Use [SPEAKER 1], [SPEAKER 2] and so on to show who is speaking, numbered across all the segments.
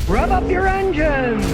[SPEAKER 1] Rev up your engines!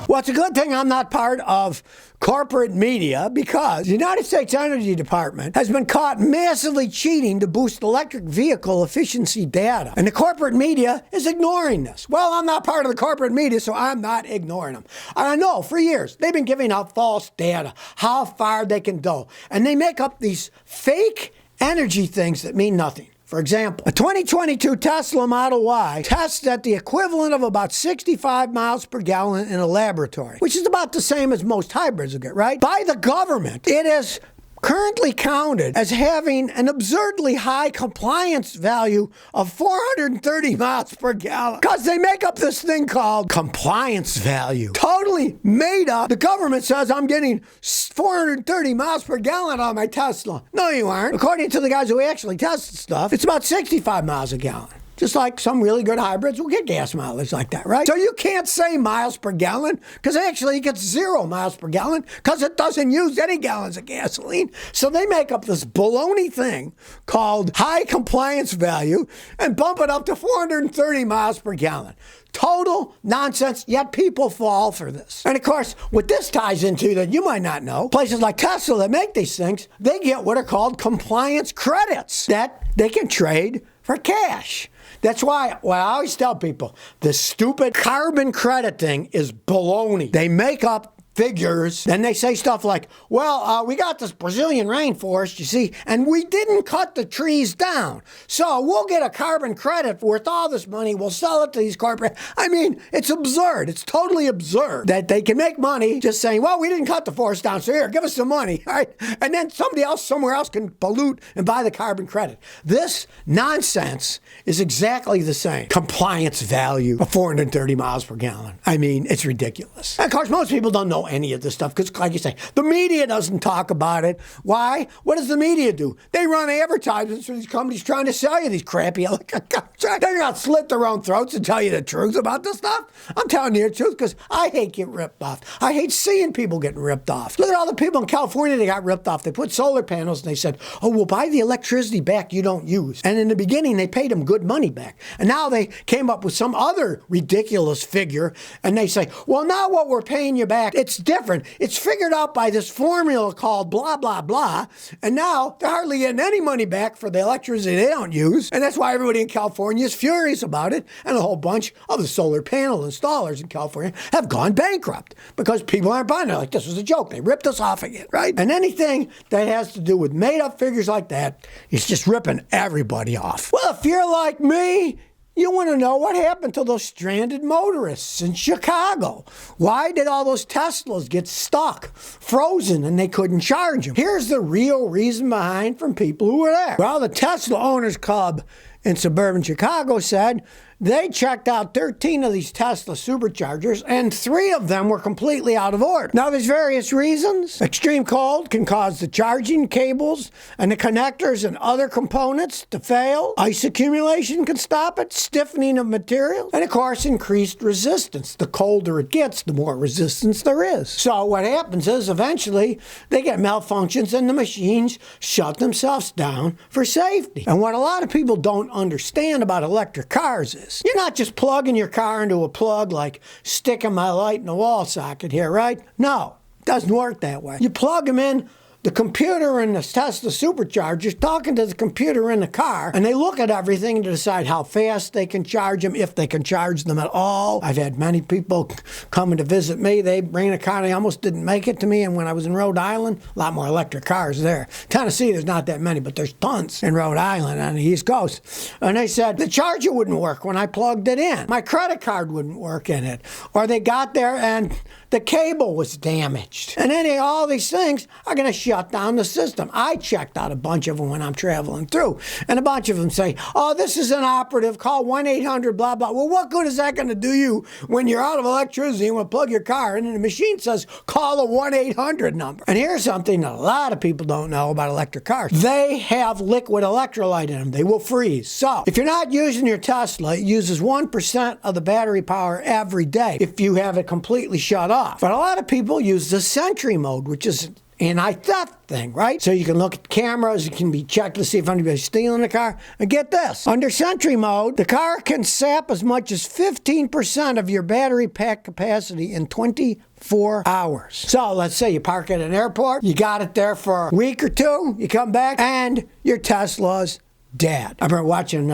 [SPEAKER 2] Well, it's a good thing I'm not part of corporate media because the United States Energy Department has been caught massively cheating to boost electric vehicle efficiency data. And the corporate media is ignoring this. Well, I'm not part of the corporate media, so I'm not ignoring them. And I know for years they've been giving out false data, how far they can go. And they make up these fake energy things that mean nothing. For example, a 2022 Tesla Model Y tests at the equivalent of about 65 miles per gallon in a laboratory, which is about the same as most hybrids will get, right? By the government, it is currently counted as having an absurdly high compliance value of 430 miles per gallon. Because they make up this thing called compliance value. Totally made up. The government says I'm getting 430 miles per gallon on my Tesla. No, you aren't. According to the guys who actually tested stuff, it's about 65 miles a gallon. Just like some really good hybrids will get gas mileage like that, right? So you can't say miles per gallon because actually it gets 0 miles per gallon because it doesn't use any gallons of gasoline. So they make up this baloney thing called high compliance value and bump it up to 430 miles per gallon. Total nonsense, yet people fall for this. And of course, what this ties into that you might not know, places like Tesla that make these things, they get what are called compliance credits that they can trade for cash. That's why I always tell people, the stupid carbon credit thing is baloney. They make up figures, then they say stuff like, well, we got this Brazilian rainforest, you see, and we didn't cut the trees down. So we'll get a carbon credit worth all this money. We'll sell it to these corporate. I mean, it's absurd. It's totally absurd that they can make money just saying, well, we didn't cut the forest down, so here, give us some money, all right? And then somebody else somewhere else can pollute and buy the carbon credit. This nonsense is exactly the same compliance value of 430 miles per gallon. I mean, it's ridiculous. And of course, most people don't know any of this stuff because, like you say, the media doesn't talk about it. Why? What does the media do? They run advertisements for these companies trying to sell you these crappy electric cars. They're not slit their own throats and tell you the truth about this stuff. I'm telling you the truth because I hate getting ripped off. I hate seeing people getting ripped off. Look at all the people in California that got ripped off. They put solar panels and they said, oh, we'll buy the electricity back you don't use. And in the beginning, they paid them good money back. And now they came up with some other ridiculous figure and they say, well, now what we're paying you back, it's different. It's figured out by this formula called blah, blah, blah. And now they're hardly getting any money back for the electricity they don't use. And that's why everybody in California is furious about it. And a whole bunch of the solar panel installers in California have gone bankrupt because people aren't buying it. Like, this was a joke. They ripped us off again, right? And anything that has to do with made up figures like that is just ripping everybody off. Well, if you're like me, you want to know what happened to those stranded motorists in Chicago. Why did all those Teslas get stuck, frozen, and they couldn't charge them? Here's the real reason behind from people who were there. Well, the Tesla Owners Club in suburban Chicago said they checked out 13 of these Tesla superchargers, and 3 of them were completely out of order. Now, there's various reasons. Extreme cold can cause the charging cables and the connectors and other components to fail. Ice accumulation can stop it, stiffening of materials, and of course, increased resistance. The colder it gets, the more resistance there is. So what happens is eventually they get malfunctions and the machines shut themselves down for safety. And what a lot of people don't understand about electric cars is you're not just plugging your car into a plug like sticking my light in a wall socket here, right? No, it doesn't work that way. You plug them in. The computer in the Tesla supercharger's talking to the computer in the car, and they look at everything to decide how fast they can charge them, if they can charge them at all. I've had many people coming to visit me. They bring a car, they almost didn't make it to me, and when I was in Rhode Island, a lot more electric cars there. Tennessee, there's not that many, but there's tons in Rhode Island on the East Coast. And they said, the charger wouldn't work when I plugged it in. My credit card wouldn't work in it. Or they got there and the cable was damaged. And then all these things are going to shut down the system. I checked out a bunch of them when I'm traveling through. And a bunch of them say, oh, this is inoperative. Call 1-800 blah, blah. Well, what good is that going to do you when you're out of electricity and want to plug your car in and the machine says, call a 1-800 number. And here's something that a lot of people don't know about electric cars. They have liquid electrolyte in them. They will freeze. So if you're not using your Tesla, it uses 1% of the battery power every day if you have it completely shut off. But a lot of people use the Sentry Mode, which is anti-theft thing, right? So you can look at cameras, it can be checked to see if anybody's stealing the car. And get this, under Sentry Mode, the car can sap as much as 15% of your battery pack capacity in 24 hours. So let's say you park at an airport, you got it there for a week or two, you come back, and your Tesla's dead. I remember watching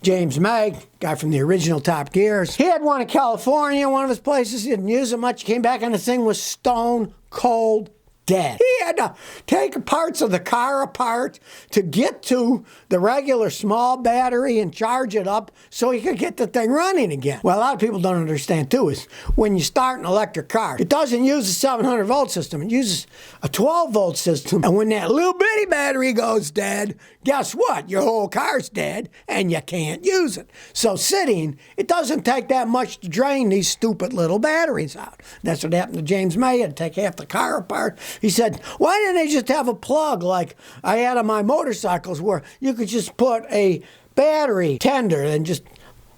[SPEAKER 2] James May, guy from the original Top Gears. He had one in California, one of his places. He didn't use it much. He came back and the thing was stone cold dead. He had to take parts of the car apart to get to the regular small battery and charge it up so he could get the thing running again. Well, a lot of people don't understand too is when you start an electric car, it doesn't use a 700 volt system. It uses a 12 volt system. And when that little bitty battery goes dead, guess what? Your whole car's dead and you can't use it. So sitting, it doesn't take that much to drain these stupid little batteries out. That's what happened to James May. He had to take half the car apart. He said, why didn't they just have a plug like I had on my motorcycles where you could just put a battery tender and just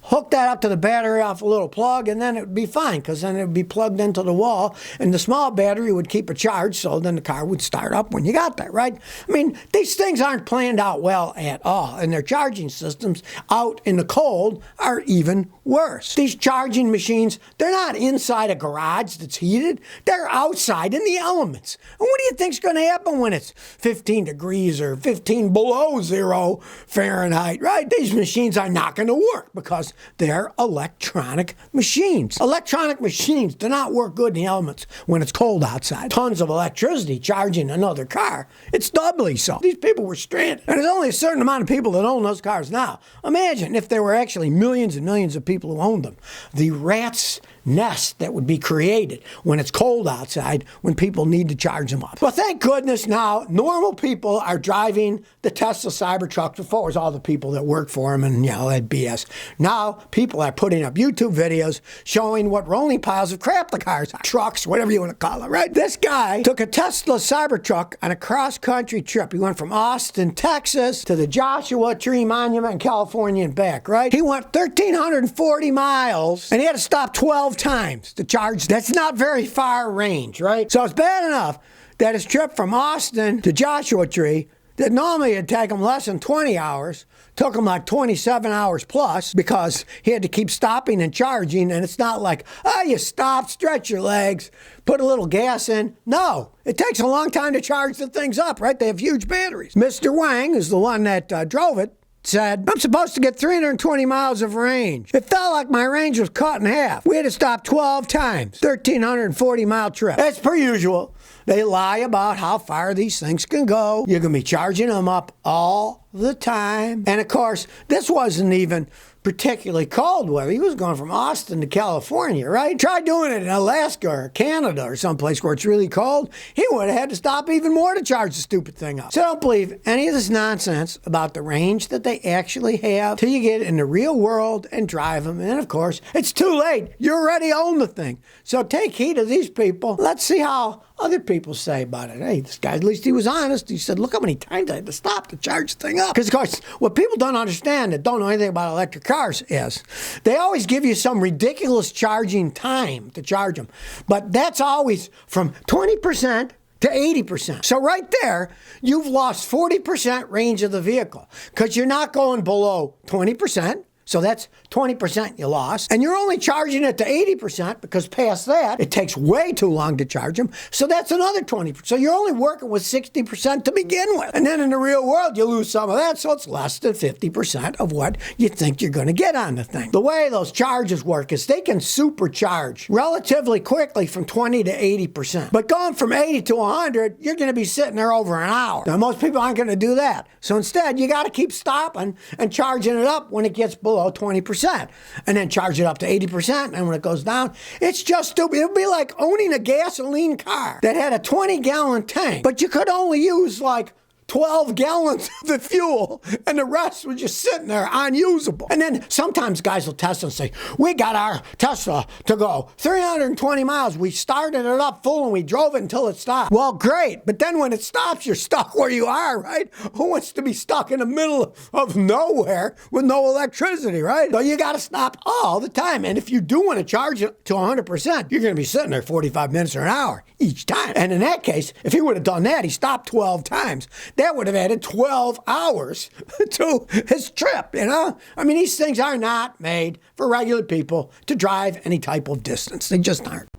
[SPEAKER 2] hook that up to the battery off a little plug and then it would be fine because then it would be plugged into the wall and the small battery would keep a charge so then the car would start up when you got there, right? I mean, these things aren't planned out well at all and their charging systems out in the cold are even worse. These charging machines, they're not inside a garage that's heated. They're outside in the elements. And what do you think's going to happen when it's 15 degrees or 15 below zero Fahrenheit, right? These machines are not going to work because they're electronic machines. Electronic machines do not work good in the elements when it's cold outside. Tons of electricity charging another car. It's doubly so. These people were stranded. And there's only a certain amount of people that own those cars now. Imagine if there were actually millions and millions of people who owned them. The rat's nest that would be created when it's cold outside when people need to charge them up. Well, thank goodness now normal people are driving the Tesla Cybertruck. Before it was all the people that work for them and, that BS. Now people are putting up YouTube videos showing what rolling piles of crap the cars are. Trucks, whatever you want to call it, right? This guy took a Tesla Cybertruck on a cross-country trip. He went from Austin, Texas to the Joshua Tree Monument in California and back, right? He went 1,340 miles and he had to stop 12 times to charge. That's not very far range, right? So it's bad enough that his trip from Austin to Joshua Tree that normally it'd take him less than 20 hours, took him like 27 hours plus because he had to keep stopping and charging. And it's not like, you stop, stretch your legs, put a little gas in. No, it takes a long time to charge the things up, right? They have huge batteries. Mr. Wang is the one that drove it. Said, I'm supposed to get 320 miles of range. It felt like my range was cut in half. We had to stop 12 times. 1,340 mile trip. As per usual, they lie about how far these things can go. You're going to be charging them up all the time. And of course, this wasn't even particularly cold weather. He was going from Austin to California, right? Try doing it in Alaska or Canada or someplace where it's really cold. He would have had to stop even more to charge the stupid thing up. So don't believe any of this nonsense about the range that they actually have till you get in the real world and drive them. And then, of course, it's too late. You already own the thing. So take heed of these people. Let's see how other people say about it. Hey, this guy, at least he was honest. He said, look how many times I had to stop to charge the thing up. Because, of course, what people don't understand that don't know anything about electric cars is they always give you some ridiculous charging time to charge them. But that's always from 20% to 80%. So right there, you've lost 40% range of the vehicle because you're not going below 20%. So that's 20% you lost. And you're only charging it to 80% because past that, it takes way too long to charge them. So that's another 20%. So you're only working with 60% to begin with. And then in the real world, you lose some of that. So it's less than 50% of what you think you're going to get on the thing. The way those charges work is they can supercharge relatively quickly from 20 to 80%. But going from 80 to 100, you're going to be sitting there over an hour. Now, most people aren't going to do that. So instead, you got to keep stopping and charging it up when it gets below 20%, and then charge it up to 80%, and when it goes down, it's just stupid. It would be like owning a gasoline car that had a 20-gallon tank, but you could only use like 12 gallons of the fuel, and the rest was just sitting there unusable. And then sometimes guys will test and say, we got our Tesla to go 320 miles. We started it up full and we drove it until it stopped. Well, great, but then when it stops, you're stuck where you are, right? Who wants to be stuck in the middle of nowhere with no electricity, right? So you got to stop all the time. And if you do want to charge it to 100%, you're going to be sitting there 45 minutes or an hour each time. And in that case, if he would have done that, he stopped 12 times. That would have added 12 hours to his trip, you know? I mean, these things are not made for regular people to drive any type of distance. They just aren't.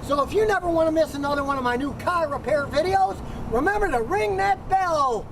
[SPEAKER 2] So if you never want to miss another one of my new car repair videos, remember to ring that bell.